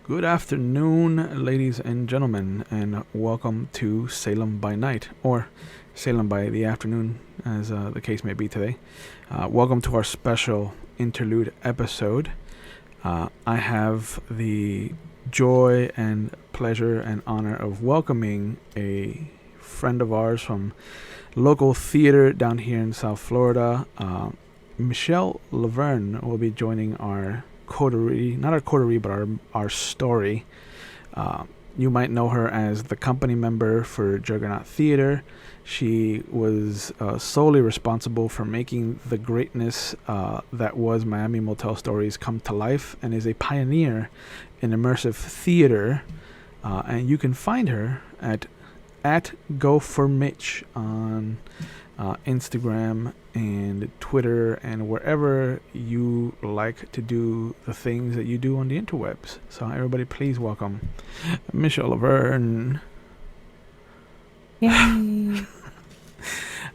Good afternoon, ladies and gentlemen, and welcome to Salem by Night, or Salem by the afternoon, as the case may be today. Welcome to our special interlude episode. I have the joy and pleasure and honor of welcoming a friend of ours from local theater down here in South Florida. Michelle Laverne will be joining our coterie, not our coterie, but our story. You might know her as the company member for Juggernaut Theater. She was solely responsible for making the greatness that was Miami Motel Stories come to life, and is a pioneer in immersive theater. And you can find her at Go for Mitch on Instagram and Twitter and wherever you like to do the things that you do on the interwebs. So everybody, please welcome Michelle Laverne. Yay.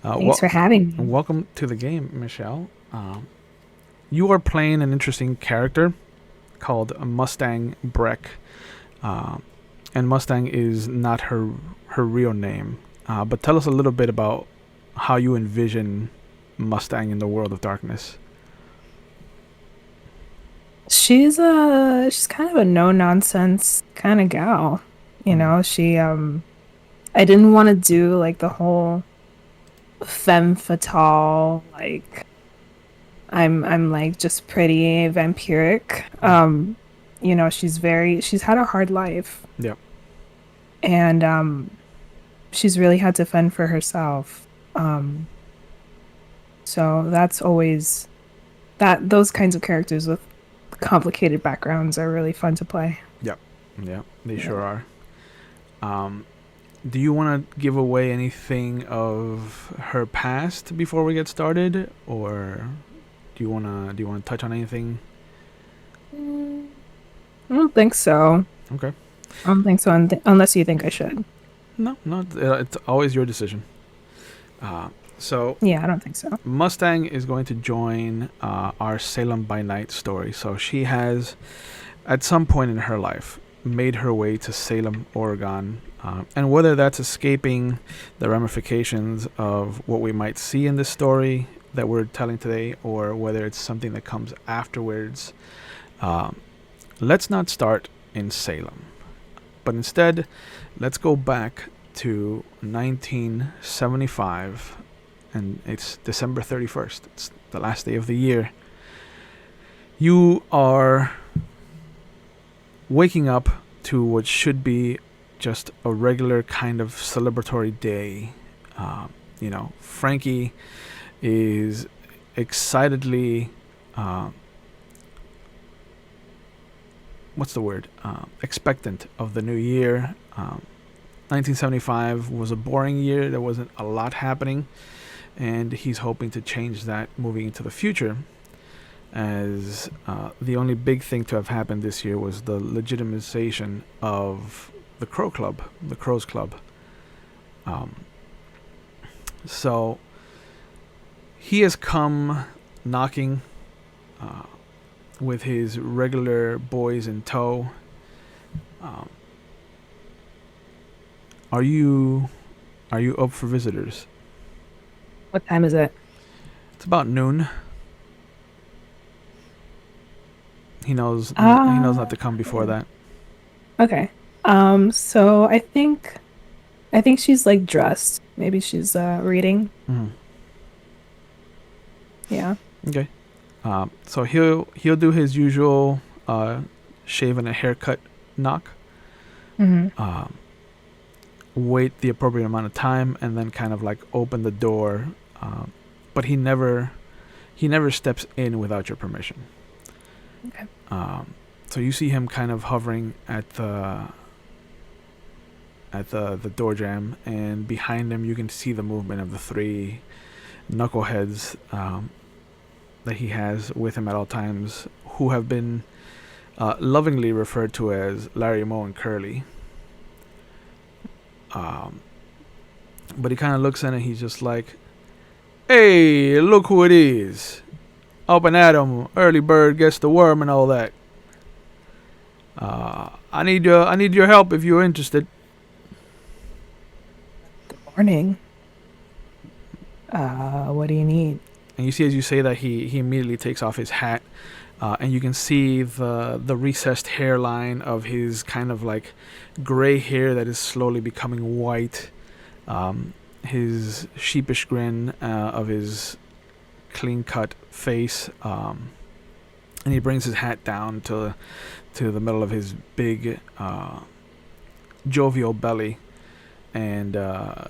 Thanks for having me. Welcome to the game, Michelle. You are playing an interesting character called Mustang Breq. And Mustang is not her real name. But tell us a little bit about how you envision Mustang in the world of darkness. She's kind of a no nonsense kind of gal. You know, she I didn't want to do like the whole femme fatale, like I'm like just pretty vampiric. You know, she's had a hard life. Yep. And she's really had to fend for herself. So that's always those kinds of characters with complicated backgrounds are really fun to play. Yep. Yeah, they sure are. Do you want to give away anything of her past before we get started, or do you want to touch on anything? I don't think so. Okay. I don't think so, unless you think I should. No, it's always your decision. So yeah, I don't think so. Mustang is going to join our Salem by Night story. So she has, at some point in her life, made her way to Salem, Oregon. And whether that's escaping the ramifications of what we might see in this story that we're telling today, or whether it's something that comes afterwards, let's not start in Salem. But instead, let's go back to 1975, and it's December 31st. It's the last day of the year. You are waking up to what should be just a regular kind of celebratory day. You know, Frankie is excitedly expectant of the new year. 1975 was a boring year. There wasn't a lot happening, and he's hoping to change that moving into the future, as the only big thing to have happened this year was the legitimization of the Crowe Club, the Crows Club. So he has come knocking with his regular boys in tow. Are you up for visitors? What time is it? It's about noon. He knows not to come before that. Okay. So I think she's like dressed. Maybe she's reading. Mm-hmm. Yeah. Okay. So he'll do his usual shave and a haircut knock. Mm-hmm. Wait the appropriate amount of time, and then kind of like open the door. But he never steps in without your permission. Okay. So you see him kind of hovering at the door jamb, and behind him you can see the movement of the three knuckleheads that he has with him at all times, who have been lovingly referred to as Larry, Moe, and Curly. But he kind of looks in and he's just like, "Hey, look who it is! Up and at 'em, early bird gets the worm and all that. I need your help if you're interested." Morning. What do you need? And you see, as you say that, he immediately takes off his hat, and you can see the recessed hairline of his kind of like gray hair that is slowly becoming white. His sheepish grin of his clean-cut face, and he brings his hat down to the middle of his big, jovial belly. And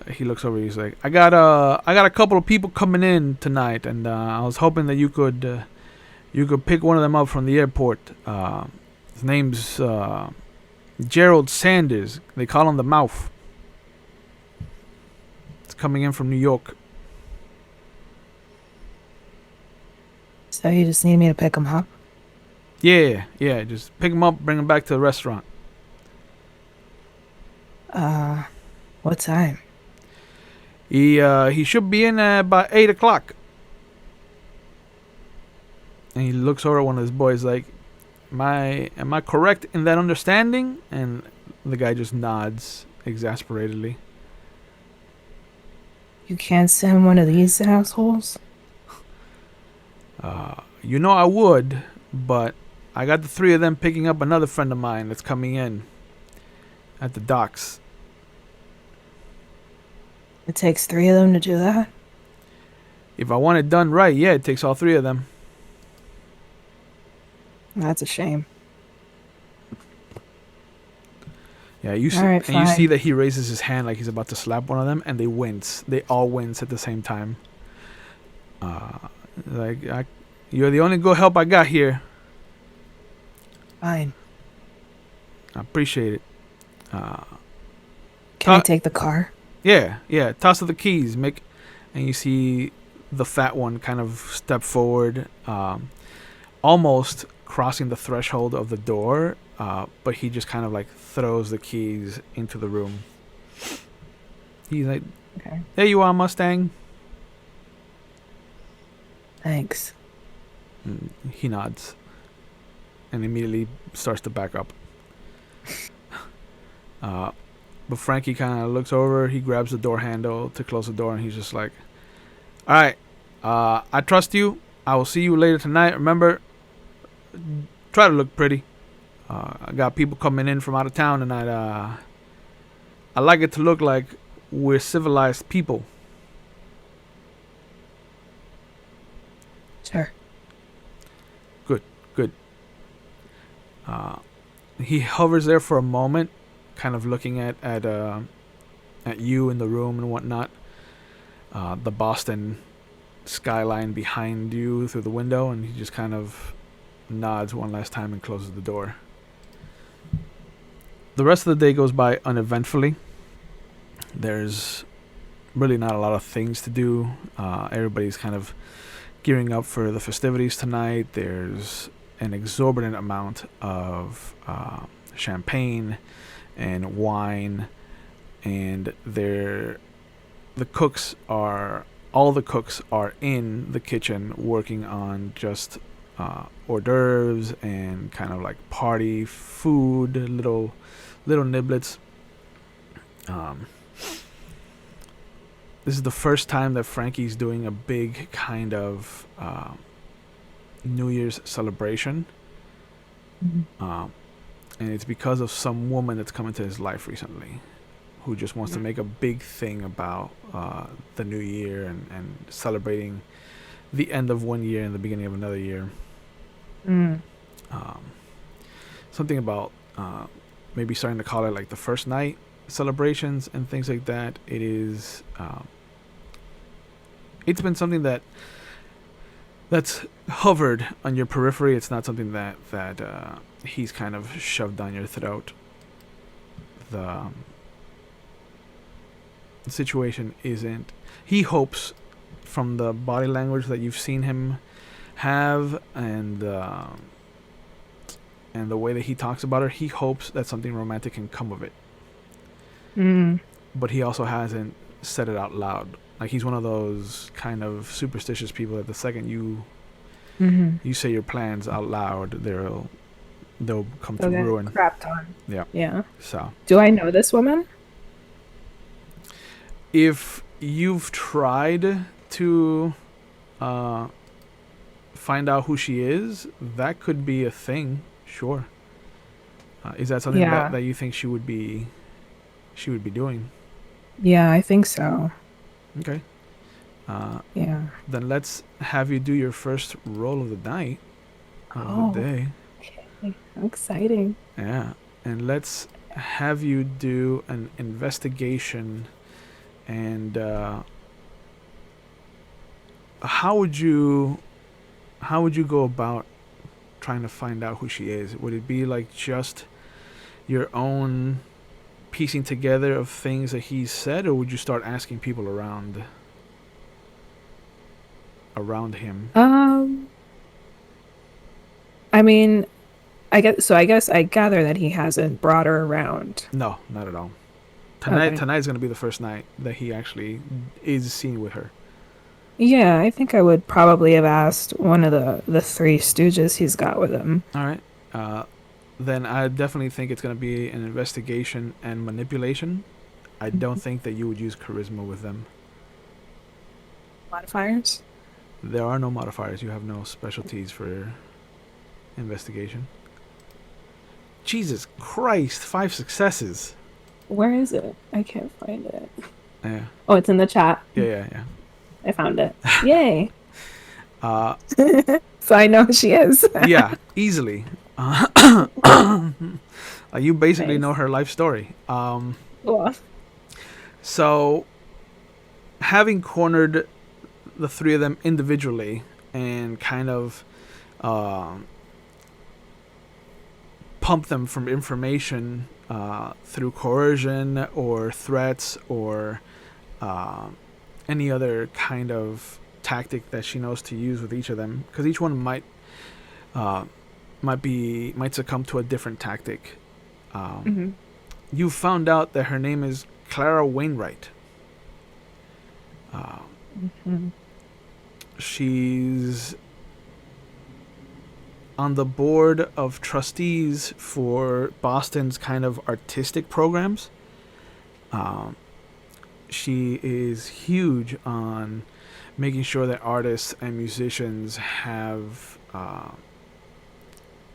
he looks over. He's like, I got a couple of people coming in tonight, and I was hoping that you could pick one of them up from the airport. His name's Gerald Sanders. They call him the Mouth. It's coming in from New York. So you just need me to pick him up? Yeah. Just pick him up, bring him back to the restaurant. What time? He should be in by 8 o'clock. And he looks over at one of his boys like, am I correct in that understanding? And the guy just nods exasperatedly. You can't send one of these assholes? I would, but I got the three of them picking up another friend of mine that's coming in at the docks. It takes 3 of them to do that? If I want it done right, yeah, it takes all 3 of them. That's a shame. Yeah, you see, right, and you see that he raises his hand like he's about to slap one of them, and they wince. They all wince at the same time. You're the only good help I got here. Fine. I appreciate it. Can I take the car? Yeah. Toss her the keys, Mick. And you see the fat one kind of step forward, almost crossing the threshold of the door, but he just kind of like throws the keys into the room. He's like, okay. There you are, Mustang. Thanks. And he nods and immediately starts to back up. But Frankie kind of looks over. He grabs the door handle to close the door, and he's just like, all right, I trust you. I will see you later tonight. Remember, try to look pretty. I got people coming in from out of town tonight. I like it to look like we're civilized people. Sure. Good. He hovers there for a moment, kind of looking at you in the room and whatnot. The Boston skyline behind you through the window, and he just kind of nods one last time and closes the door. The rest of the day goes by uneventfully. There's really not a lot of things to do. Everybody's kind of gearing up for the festivities tonight. There's an exorbitant amount of champagne and wine, and all the cooks are in the kitchen working on just hors d'oeuvres and kind of like party food, little niblets. this is the first time that Frankie's doing a big kind of New Year's celebration. And it's because of some woman that's come into his life recently who just wants to make a big thing about the new year and celebrating the end of one year and the beginning of another year. Something about maybe starting to call it like the first night celebrations and things like that. It is it's been something that's hovered on your periphery. It's not something that he's kind of shoved down your throat. The situation isn't. He hopes, from the body language that you've seen him have, and the way that he talks about her, he hopes that something romantic can come of it. But he also hasn't said it out loud. Like, he's one of those kind of superstitious people that the second you say your plans out loud, they'll come to ruin. Crapped on. Yeah. So, do I know this woman? if you've tried to find out who she is, that could be a thing. Sure. Is that something that you think she would be doing? Yeah, I think so. Okay. Yeah. Then let's have you do your first roll of the night of the day. Okay. How exciting. Yeah. And let's have you do an investigation. And how would you go about trying to find out who she is? Would it be like just your own piecing together of things that he's said, or would you start asking people around him? I mean, I guess I gather that he hasn't brought her around. No, not at all. Tonight's going to be the first night that he actually is seen with her. Yeah, I think I would probably have asked one of the three stooges he's got with him. All right. Then I definitely think it's going to be an investigation and manipulation. I don't think that you would use charisma with them. Modifiers? There are no modifiers. You have no specialties for investigation. Jesus Christ, 5 successes. Where is it? I can't find it. Yeah. Oh, it's in the chat. Yeah. I found it. Yay. So I know who she is. Yeah, easily. You basically know her life story. Cool. So, having cornered the three of them individually and kind of pump them from information through coercion or threats or any other kind of tactic that she knows to use with each of them, because each one might succumb to a different tactic. You found out that her name is Clara Wainwright. She's on the board of trustees for Boston's kind of artistic programs. She is huge on making sure that artists and musicians have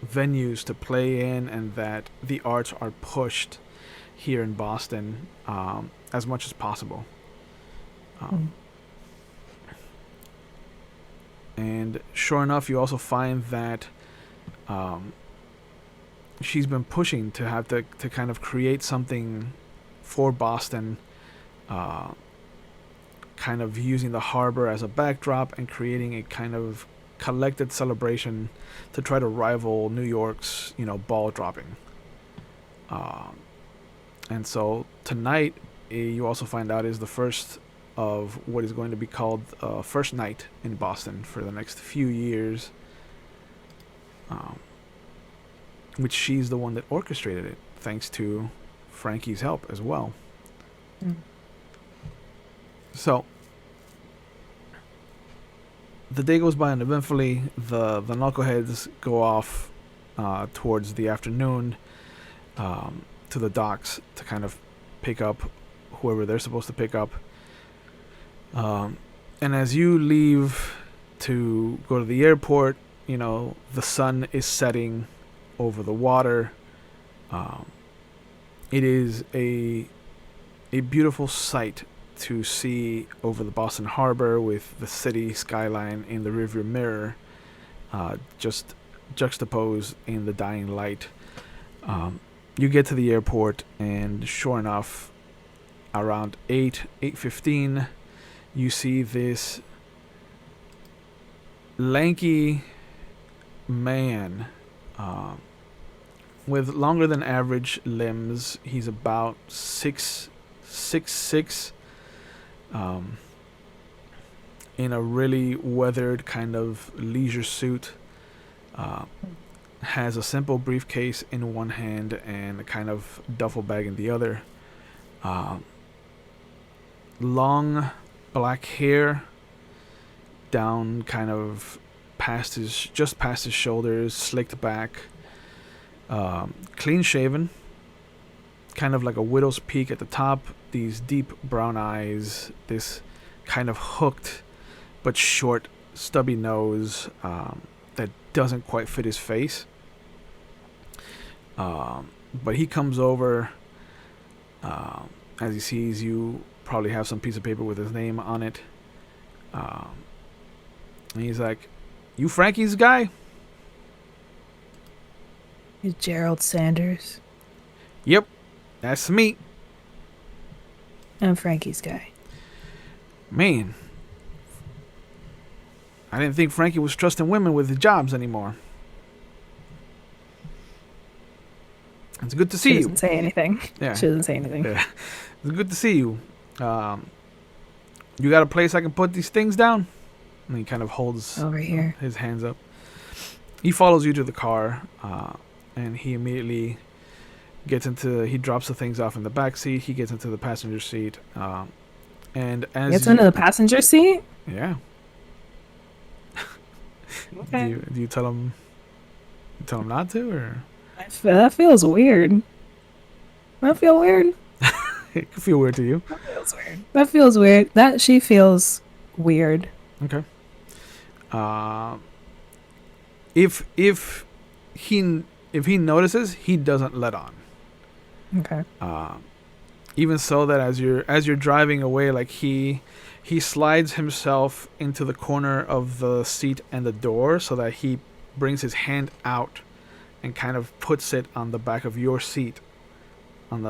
venues to play in, and that the arts are pushed here in Boston as much as possible. And sure enough, you also find that she's been pushing to have to kind of create something for Boston, kind of using the harbor as a backdrop and creating a kind of collected celebration to try to rival New York's, ball dropping. And so tonight, you also find out, is the first of what is going to be called First Night in Boston for the next few years, which she's the one that orchestrated it, thanks to Frankie's help as well. So the day goes by uneventfully. The knuckleheads go off towards the afternoon to the docks to kind of pick up whoever they're supposed to pick up. And as you leave to go to the airport, you know, the sun is setting over the water. Um, it is a beautiful sight to see over the Boston Harbor with the city skyline in the rearview mirror, just juxtaposed in the dying light. You get to the airport, and sure enough, around 8:15, you see this lanky man with longer than average limbs. He's about 6'6", in a really weathered kind of leisure suit. Has a simple briefcase in one hand and a kind of duffel bag in the other. Long black hair down kind of just past his shoulders, slicked back, clean shaven, kind of like a widow's peak at the top, these deep brown eyes, this kind of hooked but short stubby nose that doesn't quite fit his face. But he comes over as he sees you probably have some piece of paper with his name on it. And he's like, "You Frankie's guy?" You Gerald Sanders. "Yep, that's me." I'm Frankie's guy. "Man, I didn't think Frankie was trusting women with his jobs anymore. It's good to see She you." doesn't say anything. Yeah. She doesn't say anything. Yeah. "It's good to see you. You got a place I can put these things down?" And he kind of holds Over here. his hands up. He follows you to the car, and he immediately he drops the things off in the back seat. He gets into the passenger seat, and as Gets into the passenger seat? yeah. Okay. Do you tell him? Not to, or That feels weird. That feel weird? it could feel weird to you? That feels weird. That feels weird. She feels weird. Okay. If he notices, he doesn't let on. Okay. Even so that as you're driving away, like he slides himself into the corner of the seat and the door so that he brings his hand out and kind of puts it on the back of your seat and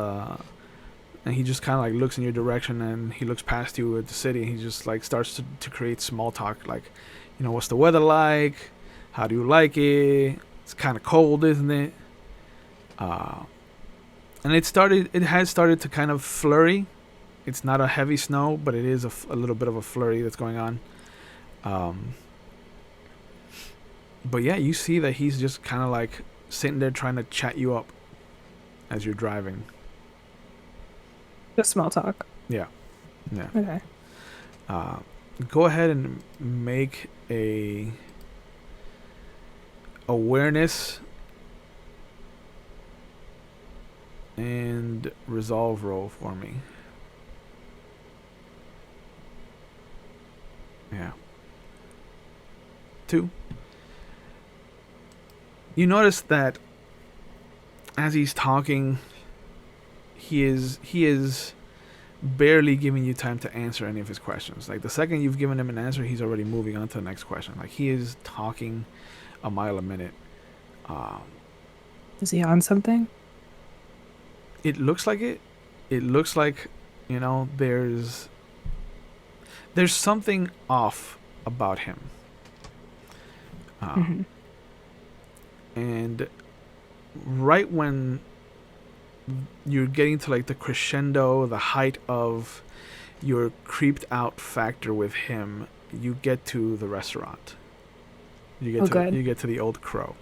he just kind of like looks in your direction, and he looks past you at the city, and he just like starts to create small talk, like, you know, what's the weather like? How do you like it? It's kind of cold, isn't it? And it has started to kind of flurry. It's not a heavy snow, but it is a little bit of a flurry that's going on. But yeah, you see that he's just kind of like sitting there trying to chat you up as you're driving. Just small talk. Yeah. Okay. Go ahead and make a awareness and resolve roll for me. Yeah. 2. You notice that as he's talking, he is barely giving you time to answer any of his questions. Like, the second you've given him an answer, he's already moving on to the next question. Like, he is talking a mile a minute. Is he on something? It looks like it. It looks like, you know, there's something off about him. Mm-hmm. And right when you're getting to like the crescendo, the height of your creeped out factor with him, you get to the restaurant. You get to the old Crowe.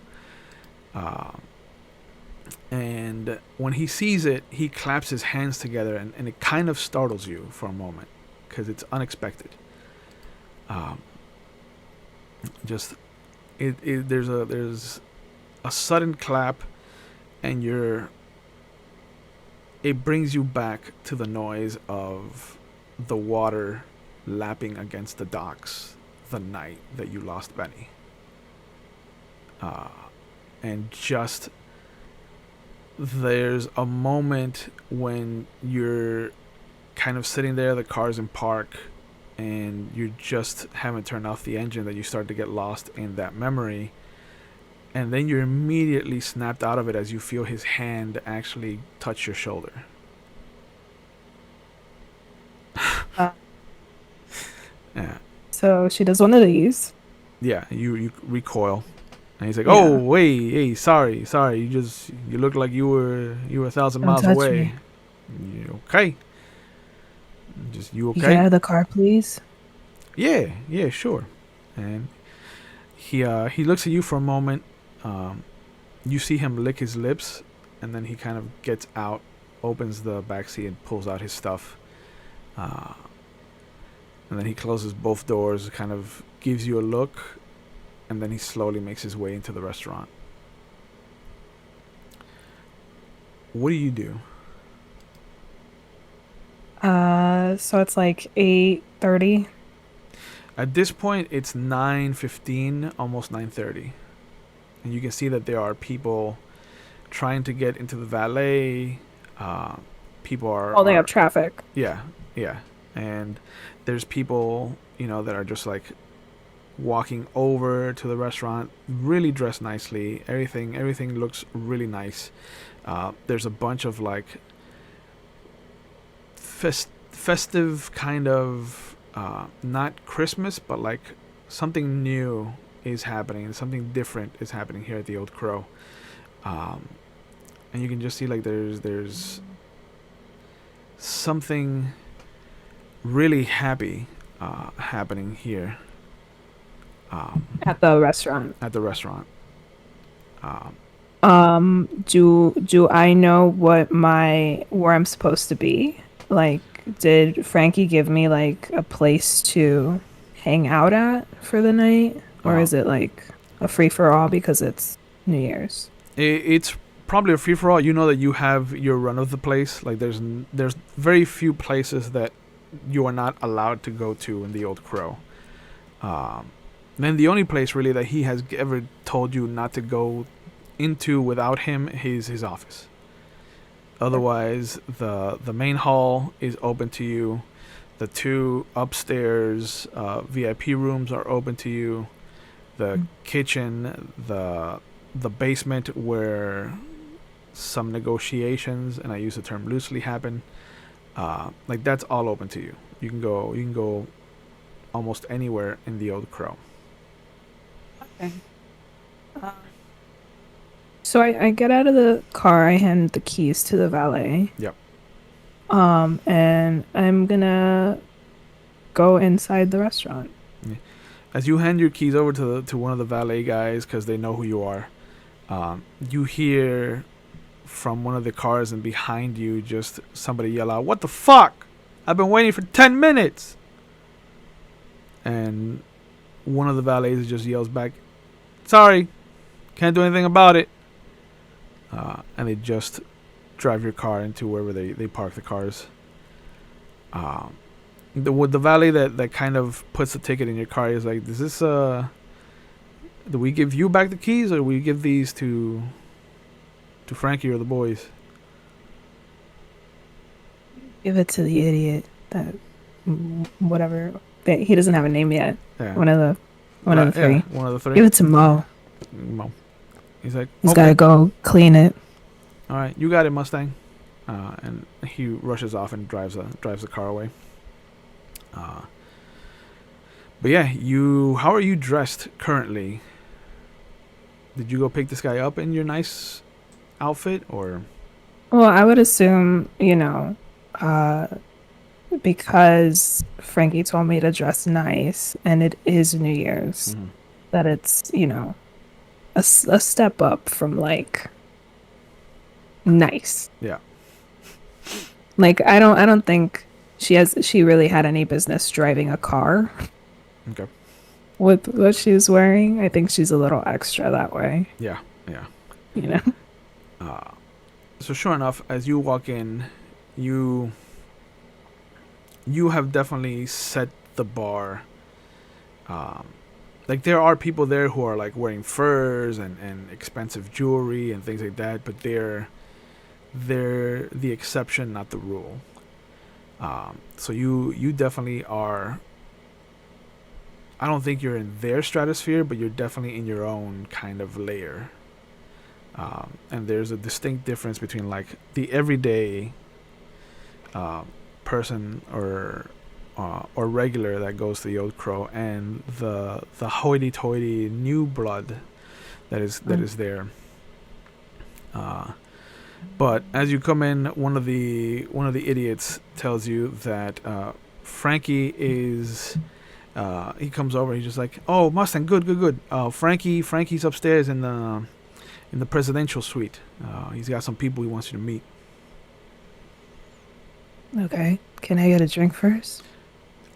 And when he sees it, he claps his hands together, and it kind of startles you for a moment because it's unexpected. There's a sudden clap, and it brings you back to the noise of the water lapping against the docks the night that you lost Benny. And just there's a moment when you're kind of sitting there, the car's in park, and you just haven't turned off the engine, that you start to get lost in that memory. And then you're immediately snapped out of it as you feel his hand actually touch your shoulder. Yeah. So she does one of these. Yeah, you recoil. And he's like, Yeah. "Oh, wait, hey, sorry. You look like you were 1,000 Don't miles touch away. me. You okay? Just you You okay?" get out of the car, please. Yeah, sure. And he looks at you for a moment. You see him lick his lips, and then he kind of gets out, opens the back seat, and pulls out his stuff. And then he closes both doors, kind of gives you a look, and then he slowly makes his way into the restaurant. What do you do? So it's like 8:30. At this point, it's 9:15, almost 9:30. And you can see that there are people trying to get into the valet. People are Holding up traffic. Yeah. And there's people, that are just like walking over to the restaurant, really dressed nicely. Everything looks really nice. There's a bunch of like festive kind of, not Christmas, but like something new is happening, something different is happening here at the Old Crow. And you can just see like there's something really happy happening here At the restaurant. at the restaurant. Do I know where I'm supposed to be? Like, did Frankie give me like a place to hang out at for the night? Or is it like a free for all because it's New Year's? It's probably a free for all. You know that you have your run of the place. Like there's very few places that you are not allowed to go to in the Old Crow. Then the only place really that he has ever told you not to go into without him is his office. Otherwise, the main hall is open to you. The two upstairs VIP rooms are open to you. The kitchen, the basement where some negotiations, and I use the term loosely, happen. Like that's all open to you. You can go almost anywhere in the Old Crow. Okay. So I get out of the car, I hand the keys to the valet. Yep. And I'm gonna go inside the restaurant. As you hand your keys over to one of the valet guys, because they know who you are, you hear from one of the cars and behind you just somebody yell out, "What the fuck? I've been waiting for 10 minutes!" And one of the valets just yells back, "Sorry, can't do anything about it." And they just drive your car into wherever they park the cars. The valet that kind of puts the ticket in your car is like, "Is this do we give you back the keys, or do we give these to Frankie or the boys?" Give it to the idiot that whatever. He doesn't have a name yet. Yeah. One of the three. Yeah, one of the three. Give it to Mo. Mo. He's like, He's okay. gotta go clean it. All right, you got it, Mustang. And he rushes off and drives the car away. But yeah, how are you dressed currently? Did you go pick this guy up in your nice outfit, or? Well, I would assume, because Frankie told me to dress nice and it is New Year's, that it's, a step up from like nice. Yeah. Like I don't think she really had any business driving a car. Okay. With what she was wearing. I think she's a little extra that way. Yeah. So sure enough, as you walk in, you have definitely set the bar. Like there are people there who are like wearing furs and expensive jewelry and things like that, but they're the exception, not the rule. So you definitely are. I don't think you're in their stratosphere, but you're definitely in your own kind of layer. And there's a distinct difference between like the everyday person or regular that goes to the Old Crow and the hoity-toity new blood that is there. But as you come in, one of the idiots tells you that Frankie is. He comes over. He's just like, "Oh, Mustang, good. Frankie's upstairs in the presidential suite. He's got some people he wants you to meet." Okay. Can I get a drink first?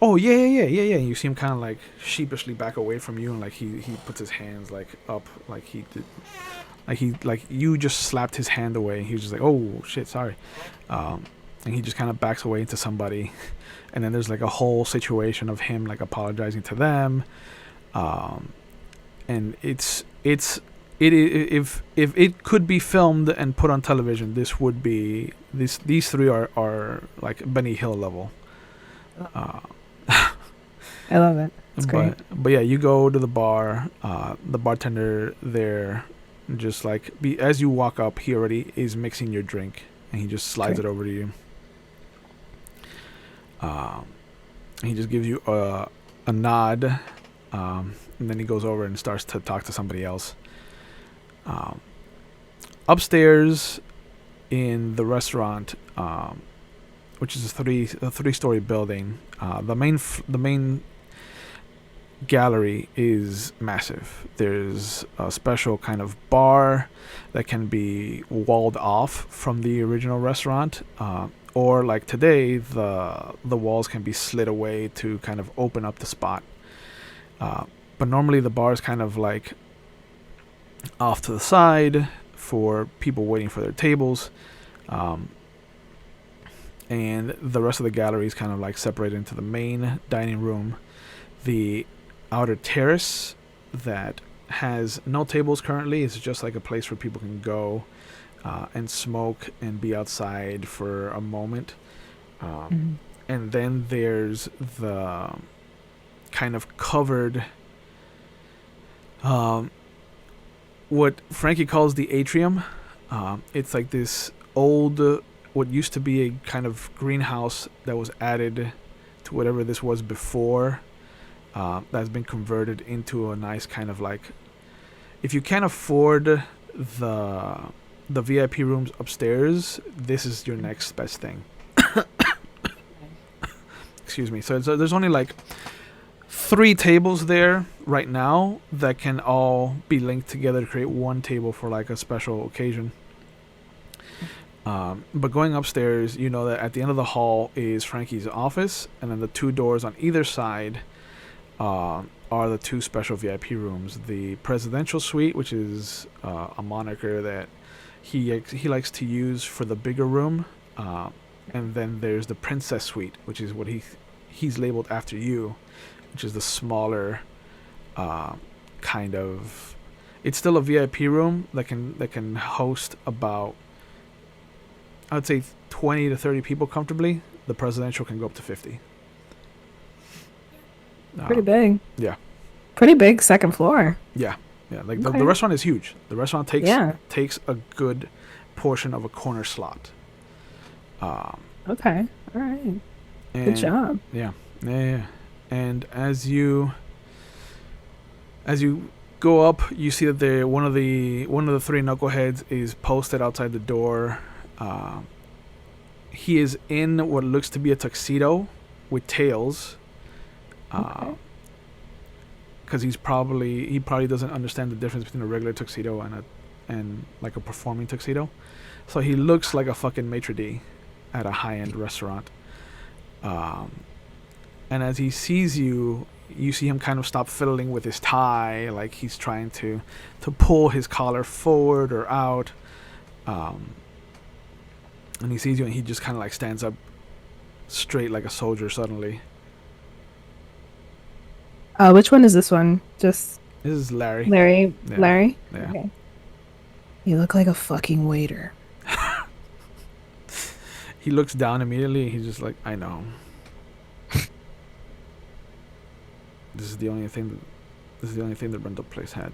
Oh yeah. You see him kind of like sheepishly back away from you, and like he puts his hands like up, like he did, like you just slapped his hand away. He was just like, "Oh shit, sorry," and he just kind of backs away into somebody, and then there's like a whole situation of him like apologizing to them, and if it could be filmed and put on television, this would be these three are like Benny Hill level. I love it. It's great. But yeah, you go to the bar. The bartender there, just like as you walk up, he already is mixing your drink, and he just slides it over to you. He just gives you a nod, and then he goes over and starts to talk to somebody else. Upstairs in the restaurant, which is a three-story building, the main gallery is massive. There's a special kind of bar that can be walled off from the original restaurant, or like today, the walls can be slid away to kind of open up the spot. But normally the bar is kind of like off to the side for people waiting for their tables. And the rest of the gallery is kind of like separated into the main dining room, the outer terrace that has no tables currently. It's just like a place where people can go and smoke and be outside for a moment. And then there's the kind of covered, what Frankie calls the atrium. It's like this old, what used to be a kind of greenhouse that was added to whatever this was before, that's been converted into a nice kind of like, if you can't afford the VIP rooms upstairs, this is your next best thing. Excuse me. So there's only like 3 tables there right now that can all be linked together to create one table for like a special occasion. But going upstairs, you know that at the end of the hall is Frankie's office, and then the 2 doors on either side are the 2 special VIP rooms. The presidential suite, which is a moniker that he likes to use for the bigger room, and then there's the princess suite, which is what he's labeled after you, which is the smaller kind of. It's still a VIP room that can host about, I would say 20 to 30 people comfortably. The presidential can go up to 50. Pretty big. Yeah. Pretty big second floor. Yeah. Like the restaurant is huge. The restaurant takes a good portion of a corner slot. Okay. All right. Good job. Yeah. And as you go up, you see that one of the 3 knuckleheads is posted outside the door. He is in what looks to be a tuxedo with tails. Because he probably doesn't understand the difference between a regular tuxedo and like a performing tuxedo. So he looks like a fucking maitre d' at a high-end restaurant. And as he sees you, you see him kind of stop fiddling with his tie, like he's trying to pull his collar forward or out. And he sees you, and he just kind of like stands up straight like a soldier suddenly. Which one is this one? Just This is Larry. Larry. Yeah. Larry. Yeah. Okay. You look like a fucking waiter. He looks down immediately. He's just like, I know. This is the only thing the rental place had.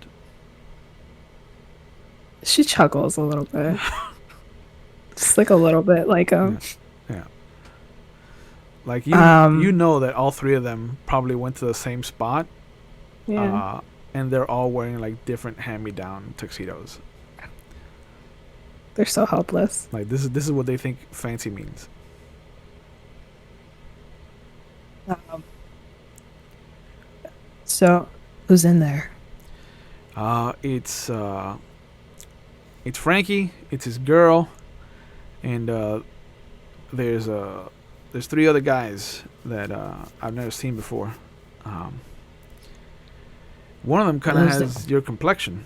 She chuckles a little bit. Just like a little bit, like Yeah. Like you know that all three of them probably went to the same spot. Yeah. And they're all wearing like different hand-me-down tuxedos. They're so helpless. Like this is what they think fancy means. So, who's in there? It's Frankie. It's his girl, and there's three other guys that I've never seen before. One of them kind of has your complexion.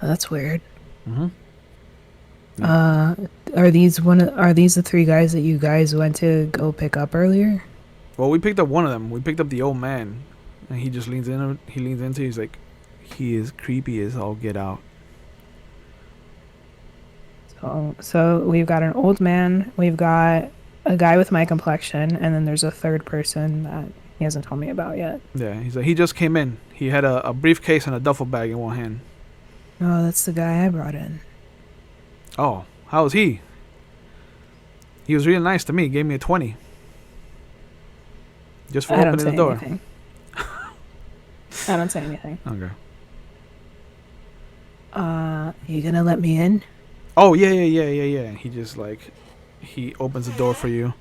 That's weird. Mm-hmm. Are these the three guys that you guys went to go pick up earlier? Well, we picked up one of them. We picked up the old man, and he just leans in. He's like, he is creepy as all get out. So we've got an old man, we've got a guy with my complexion, and then there's a third person that he hasn't told me about yet. Yeah, he's like, he just came in. He had a briefcase and a duffel bag in one hand. Oh, that's the guy I brought in. Oh, how was he? He was really nice to me. He gave me a 20. Just for opening the door. Anything. I don't say anything. Okay. You gonna let me in? Oh, yeah. He just like, he opens the door for you.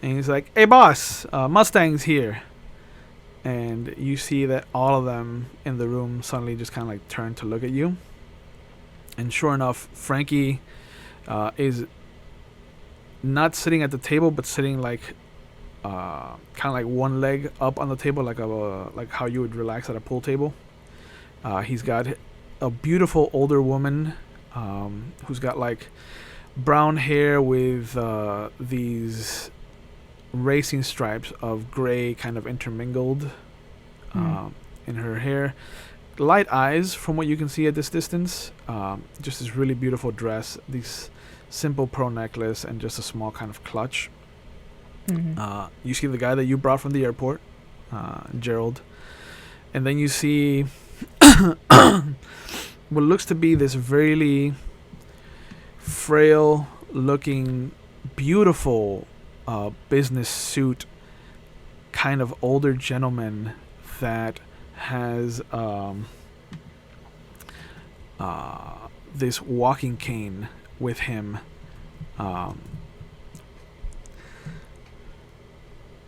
And he's like, hey, boss, Mustang's here. And you see that all of them in the room suddenly just kind of like turn to look at you. And sure enough, Frankie is not sitting at the table, but sitting like kind of like one leg up on the table, like how you would relax at a pool table. He's got a beautiful older woman who's got like brown hair with Mm. these racing stripes of gray kind of intermingled in her hair. Light eyes from what you can see at this distance. Just this really beautiful dress, this simple pearl necklace, and just a small kind of clutch. Mm-hmm. You see the guy that you brought from the airport, Gerald. And then you see what looks to be this really frail looking, beautiful business suit kind of older gentleman that has this walking cane with him.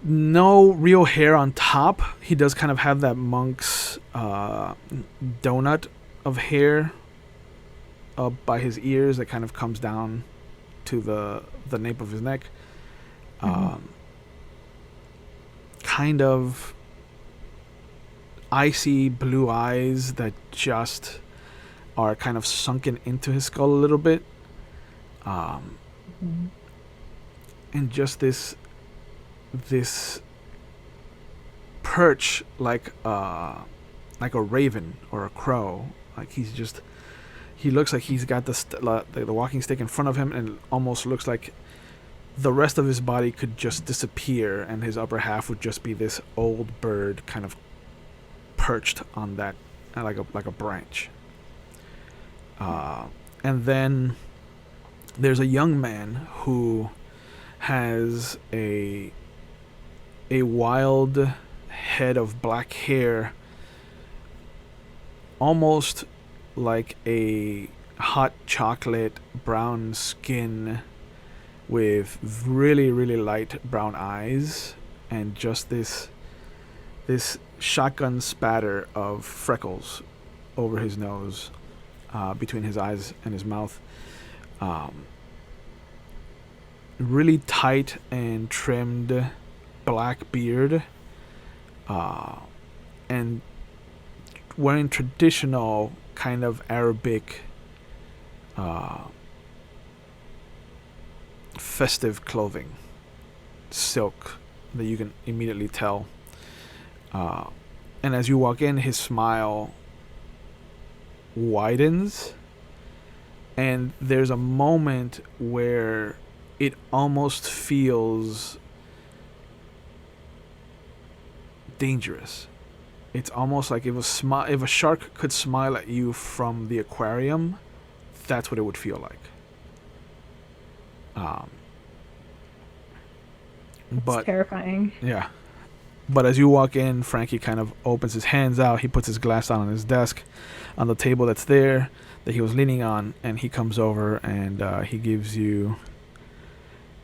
No real hair on top. He does kind of have that monk's donut of hair up by his ears that kind of comes down to the nape of his neck. Kind of icy blue eyes that just are kind of sunken into his skull a little bit. And just this perch like a raven or a crow. Like he looks like he's got the walking stick in front of him, and it almost looks like the rest of his body could just disappear, and his upper half would just be this old bird kind of perched on that like a branch. And then there's a young man who has a wild head of black hair, almost like a hot chocolate brown skin with really, really light brown eyes, and just this shotgun spatter of freckles over his nose, between his eyes and his mouth. Really tight and trimmed black beard, and wearing traditional kind of Arabic festive clothing, silk that you can immediately tell. And as you walk in, his smile widens, and there's a moment where it almost feels dangerous. It's almost like if a shark could smile at you from the aquarium, that's what it would feel like. It's terrifying. Yeah. But as you walk in, Frankie kind of opens his hands out. He puts his glass down on his desk, on the table that's there, that he was leaning on, and he comes over and he gives you...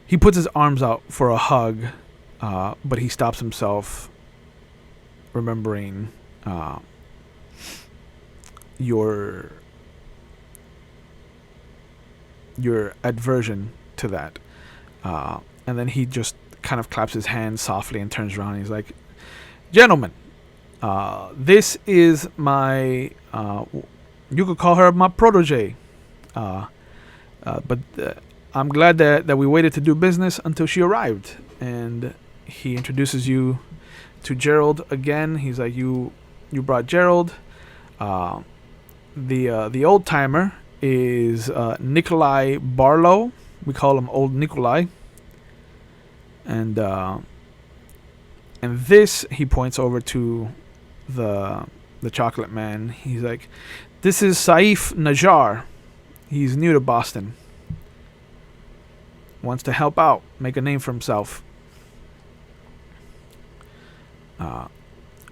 He puts his arms out for a hug, but he stops himself, remembering your aversion to that. And then he just kind of claps his hands softly and turns around and he's like, "Gentlemen, this is my, you could call her my protege. But I'm glad that we waited to do business until she arrived." And he introduces you to Gerald again. He's like, you brought Gerald. The old timer is Nikolai Barlow. We call him Old Nikolai. And this, he points over to the chocolate man. He's like, "This is Saif Najjar. He's new to Boston. Wants to help out, make a name for himself."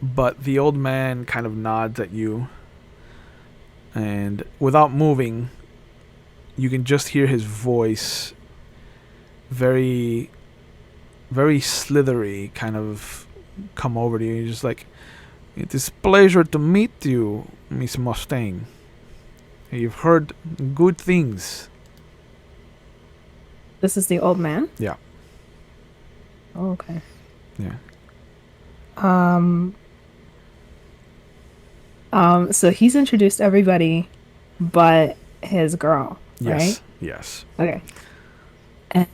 But the old man kind of nods at you, and without moving, you can just hear his voice, very, very slithery, kind of come over to you. He's just like, "It is a pleasure to meet you, Miss Mustang. You've heard good things." This is the old man? Yeah. Oh, okay. Yeah. So he's introduced everybody but his girl, Yes. right? Yes. Okay. And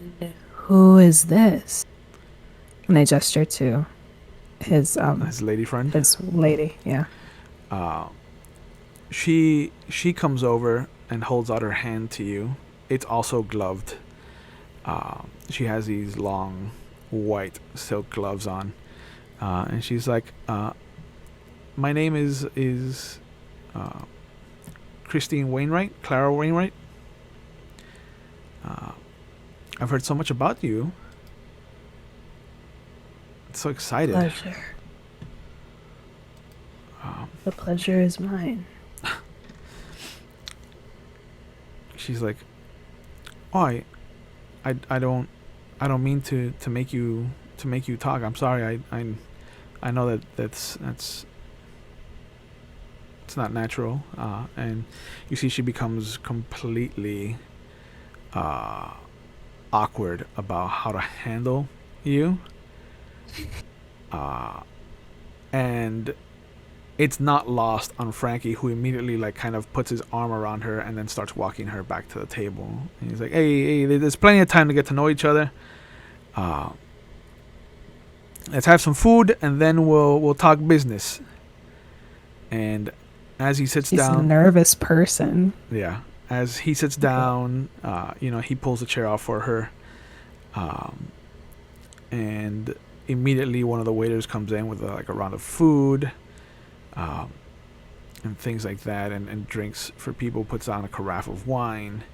who is this? And I gesture to his lady friend. his lady, yeah. She comes over and holds out her hand to you. It's also gloved. She has these long white silk gloves on, and she's like, "My name is Christine Wainwright, Clara Wainwright. I've heard so much about you. So excited." Pleasure. The pleasure is mine. She's like, "Oh, I don't mean to make you talk. I'm sorry. I know that's it's not natural." And you see she becomes completely awkward about how to handle you. And it's not lost on Frankie, who immediately like kind of puts his arm around her and then starts walking her back to the table. And he's like, hey, there's plenty of time to get to know each other. Let's have some food and then we'll talk business. And as he sits She's down, a nervous person. yeah, as he sits down, he pulls a chair off for her, and immediately one of the waiters comes in with a round of food, and things like that, and drinks for people, puts on a carafe of wine.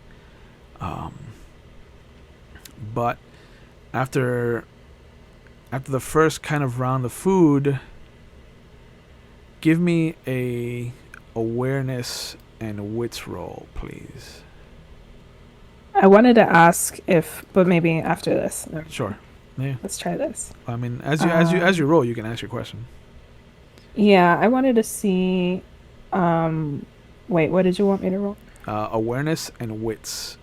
But after the first kind of round of food, give me a awareness and wits roll, please. I wanted to ask but maybe after this. Sure. Yeah. Let's try this. I mean, as you roll, you can ask your question. Yeah, I wanted to see. Wait, what did you want me to roll? Awareness and wits.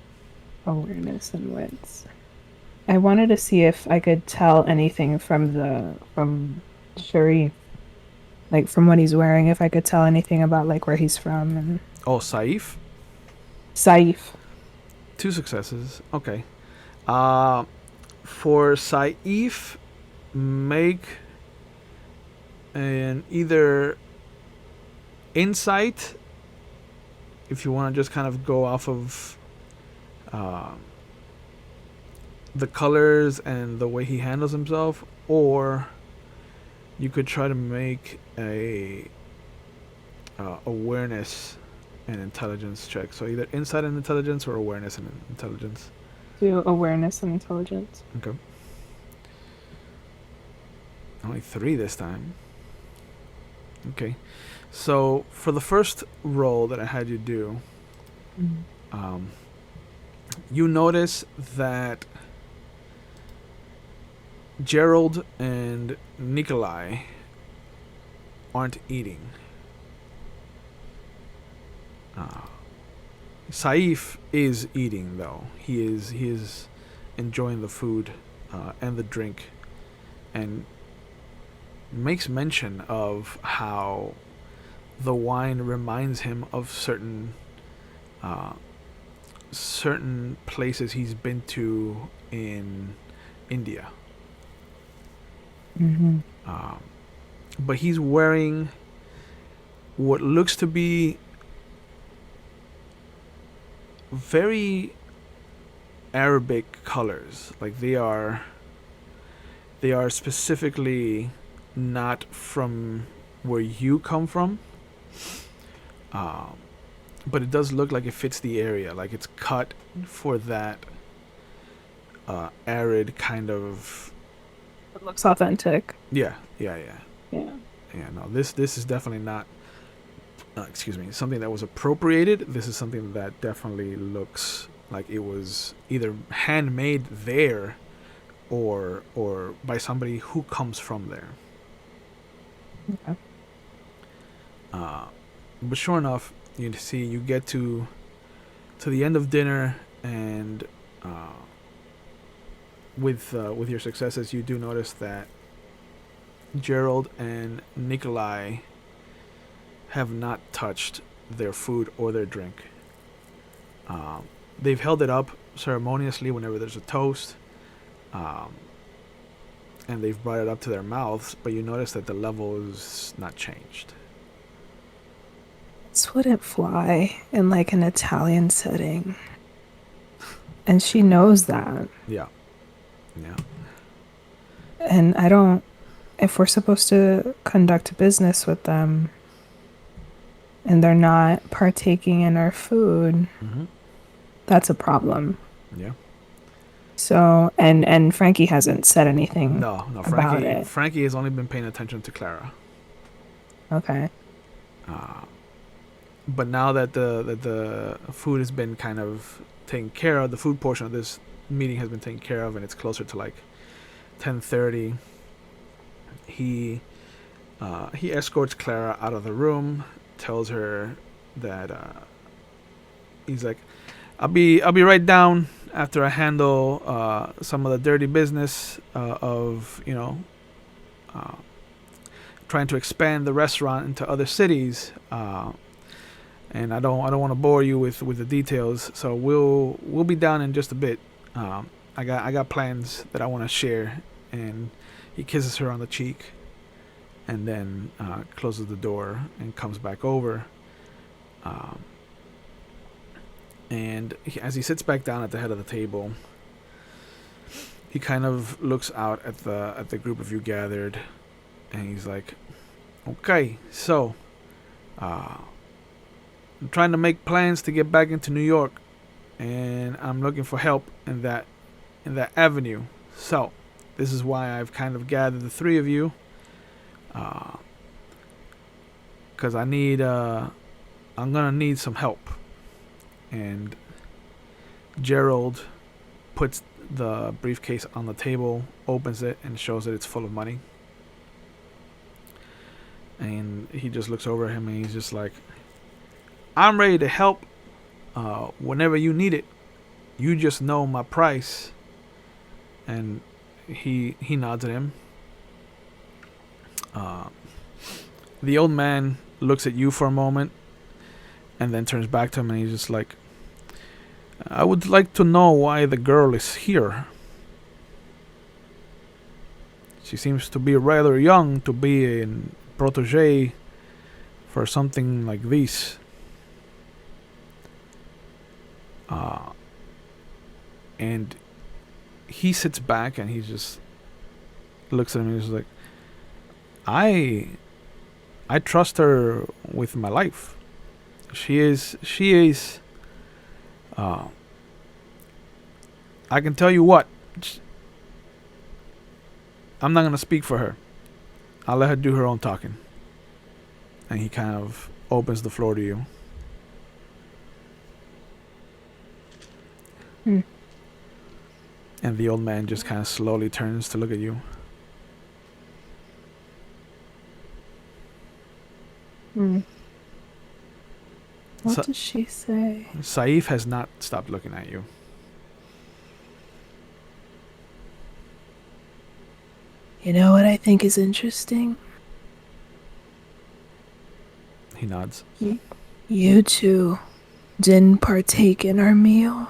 Awareness and wits. I wanted to see if I could tell anything from Sharif, like from what he's wearing. If I could tell anything about like where he's from and. Oh, Saif? Saif. 2 successes. Okay. For Saif, make an either insight, if you want to just kind of go off of the colors and the way he handles himself, or you could try to make a awareness and intelligence check. So either insight and intelligence or awareness and intelligence. Do awareness and intelligence. Okay. Only 3 this time. Okay. So for the first roll that I had you do, you notice that Gerald and Nikolai aren't eating. Saif is eating, though. He is enjoying the food and the drink, and makes mention of how the wine reminds him of certain places he's been to in India. Mm-hmm. But he's wearing what looks to be very Arabic colors. Like they are specifically not from where you come from. But it does look like it fits the area. Like it's cut for that arid kind of. It looks authentic. Yeah. Yeah. No, this is definitely not. Excuse me. Something that was appropriated. This is something that definitely looks like it was either handmade there, or by somebody who comes from there. Okay. But sure enough, you see, you get to the end of dinner, and with your successes, you do notice that Gerald and Nikolai have not touched their food or their drink. They've held it up ceremoniously whenever there's a toast, and they've brought it up to their mouths, but you notice that the level is not changed. This wouldn't fly in like an Italian setting. And she knows that. Yeah. And if we're supposed to conduct business with them and they're not partaking in our food, that's a problem. Yeah. So, and Frankie hasn't said anything about it. Frankie has only been paying attention to Clara. Okay. But now that the food has been kind of taken care of, the food portion of this meeting has been taken care of, and it's closer to like 10:30. He escorts Clara out of the room, tells her that he's like, I'll be right down after I handle some of the dirty business of trying to expand the restaurant into other cities. And I don't want to bore you with the details, so we'll be down in just a bit. I got plans that I want to share. And he kisses her on the cheek, and then closes the door and comes back over. And as he sits back down at the head of the table, he kind of looks out at the group of you gathered, and he's like, "Okay, so I'm trying to make plans to get back into New York, and I'm looking for help in that avenue. So this is why I've kind of gathered the 3 of you, because I'm gonna need some help." And Gerald puts the briefcase on the table, opens it, and shows that it's full of money. And he just looks over at him, and he's just like, "I'm ready to help whenever you need it. You just know my price." And he nods at him. The old man looks at you for a moment, and then turns back to him, and he's just like, "I would like to know why the girl is here. She seems to be rather young to be a protege for something like this. And he sits back and he just looks at me and is like, I trust her with my life. She is I can tell you what, I'm not gonna speak for her. I'll let her do her own talking. And he kind of opens the floor to you. And the old man just kind of slowly turns to look at you. What does she say? Saif has not stopped looking at you. You know what I think is interesting? He nods. You two didn't partake in our meal.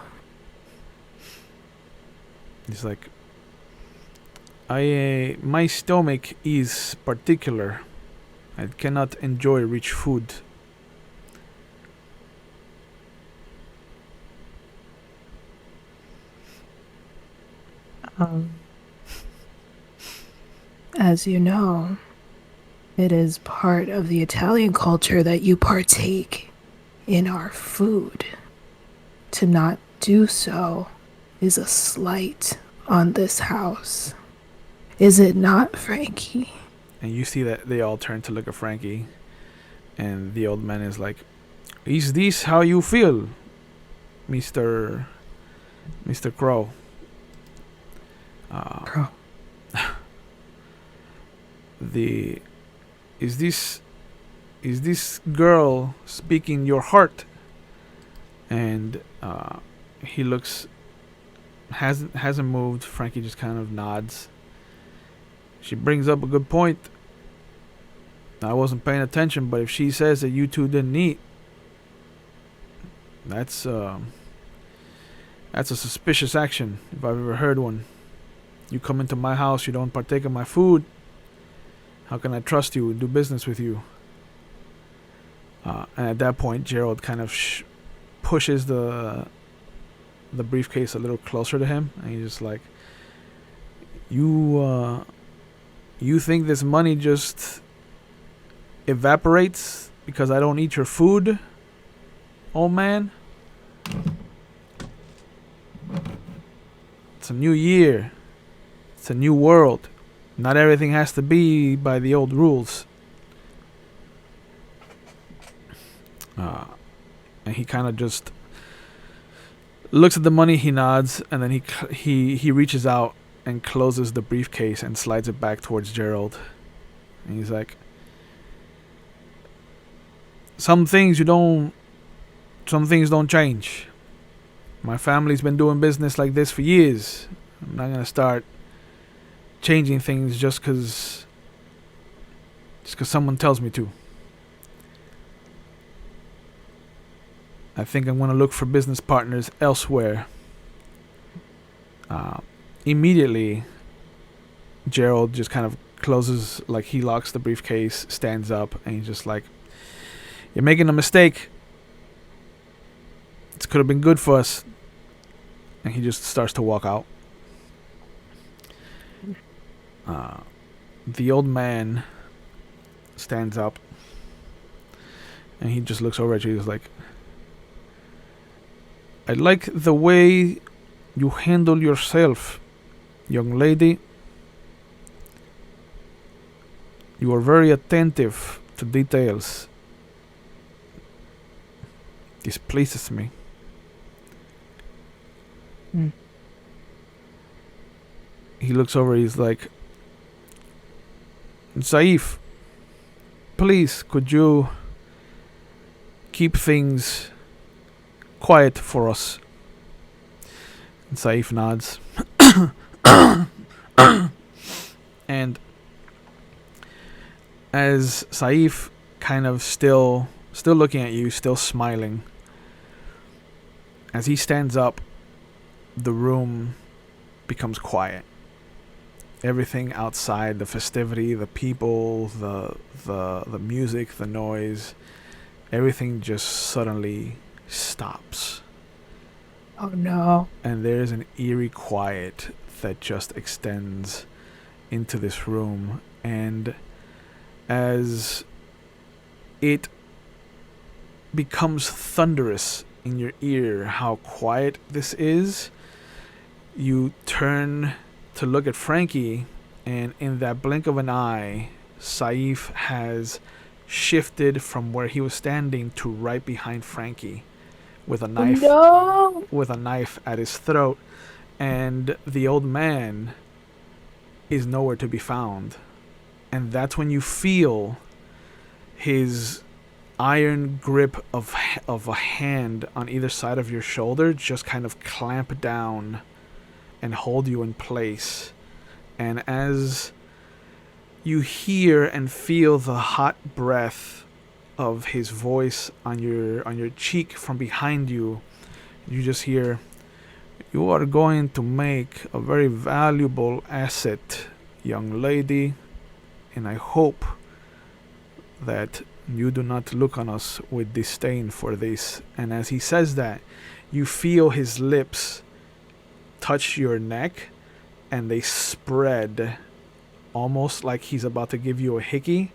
He's like, my stomach is particular. I cannot enjoy rich food. As you know, it is part of the Italian culture that you partake in our food. To not do so is a slight on this house. Is it not, Frankie? And you see that they all turn to look at Frankie. And the old man is like, is this how you feel, Mr. Crowe? Crowe. Is this girl speaking your heart? And he looks, hasn't moved. Frankie just kind of nods. She brings up a good point. I wasn't paying attention, but if she says that you two didn't eat, that's a suspicious action if I've ever heard one. You come into my house, you don't partake of my food. How can I trust you and do business with you? And at that point, Gerald kind of pushes the briefcase a little closer to him, and he's just like, you think this money just evaporates because I don't eat your food, old man? It's a new year. It's a new world. Not everything has to be by the old rules. And he kind of just looks at the money, he nods, and then he reaches out and closes the briefcase and slides it back towards Gerald. And he's like, some things don't change. My family's been doing business like this for years. I'm not gonna start changing things just cause someone tells me to. I think I'm gonna look for business partners elsewhere. Immediately, Gerald just kind of closes, like he locks the briefcase, stands up, and he's just like, you're making a mistake. This could have been good for us. And he just starts to walk out. The old man stands up and he just looks over at you. He's like, I like the way you handle yourself, young lady. You are very attentive to details. This pleases me. He looks over, he's like, Saif, please, could you keep things quiet for us? And Saif nods. And as Saif kind of still looking at you, still smiling, as he stands up, the room becomes quiet. everything outside, the festivity, the people, the music, the noise, everything just suddenly stops. Oh no. And there's an eerie quiet that just extends into this room. And as it becomes thunderous in your ear how quiet this is, you turn to look at Frankie, and in that blink of an eye, Saif has shifted from where he was standing to right behind Frankie with a Oh knife no. at his throat, and the old man is nowhere to be found. And that's when you feel his iron grip of a hand on either side of your shoulder just kind of clamp down and hold you in place. And as you hear and feel the hot breath of his voice on your cheek from behind you, you just hear, "You are going to make a very valuable asset, young lady, and I hope that you do not look on us with disdain for this." And as he says that, you feel his lips touch your neck, and they spread almost like he's about to give you a hickey.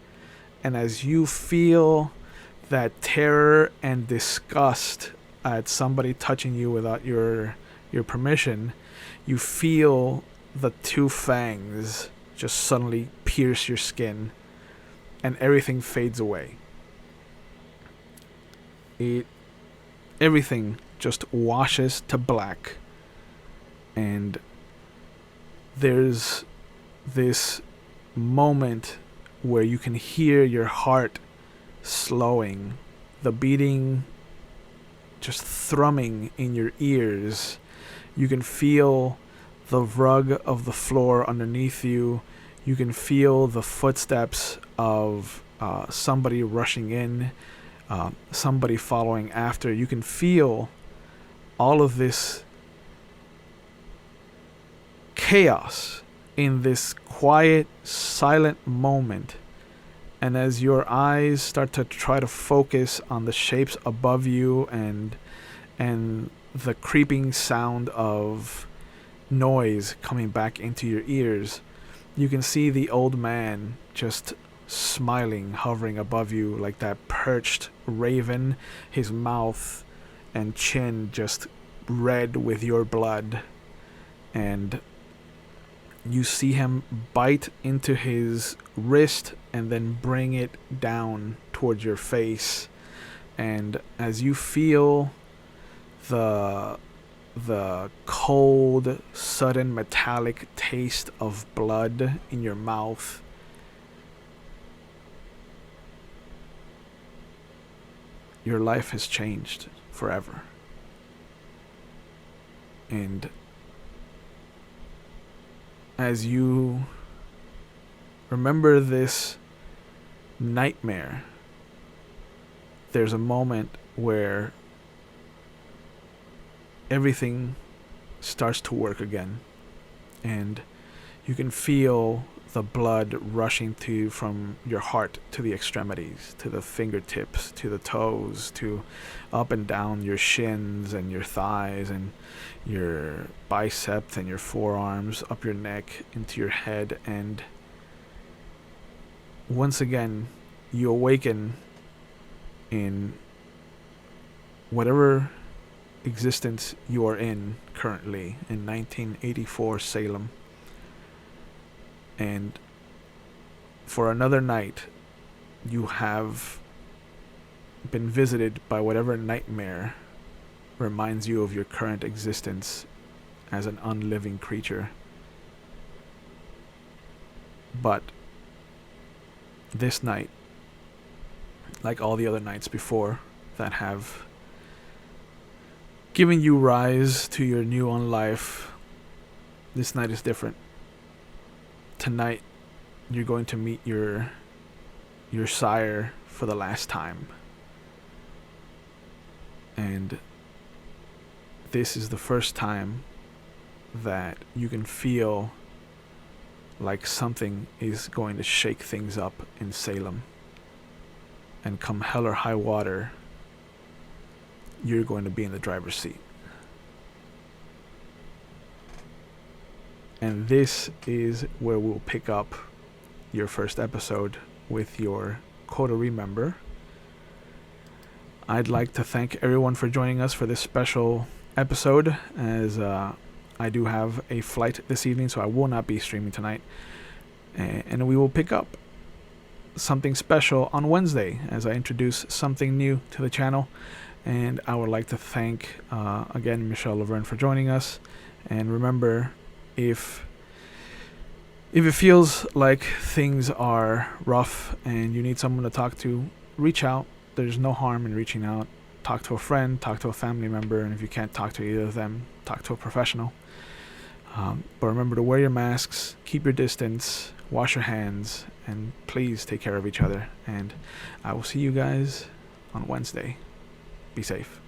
And as you feel that terror and disgust at somebody touching you without your permission, you feel the two fangs just suddenly pierce your skin, and everything fades away. Everything just washes to black, and there's this moment where you can hear your heart slowing, the beating just thrumming in your ears. You can feel the rug of the floor underneath you. You can feel the footsteps of somebody rushing in, somebody following after. You can feel all of this chaos in this quiet, silent moment. And as your eyes start to try to focus on the shapes above you and the creeping sound of noise coming back into your ears, you can see the old man just smiling, hovering above you like that perched raven, his mouth and chin just red with your blood. And you see him bite into his wrist and then bring it down towards your face. And as you feel the cold, sudden metallic taste of blood in your mouth, your life has changed forever. And as you remember this nightmare, there's a moment where everything starts to work again, and you can feel the blood rushing to you from your heart to the extremities, to the fingertips, to the toes, to up and down your shins and your thighs and your biceps and your forearms, up your neck, into your head. And once again, you awaken in whatever existence you are in currently in 1984 Salem. And for another night, you have been visited by whatever nightmare reminds you of your current existence as an unliving creature. But this night, like all the other nights before that have given you rise to your new on life, this night is different. Tonight, you're going to meet your sire for the last time. And this is the first time that you can feel like something is going to shake things up in Salem, and come hell or high water, you're going to be in the driver's seat. And this is where we'll pick up your first episode with your coterie member. I'd like to thank everyone for joining us for this special episode, as I do have a flight this evening, so I will not be streaming tonight. And we will pick up something special on Wednesday as I introduce something new to the channel. And I would like to thank again Michelle Laverne for joining us. And remember, if it feels like things are rough and you need someone to talk to, reach out. There's no harm in reaching out. Talk to a friend, talk to a family member, and if you can't talk to either of them, talk to a professional. But remember to wear your masks, keep your distance, wash your hands, and please take care of each other. And I will see you guys on Wednesday. Be safe.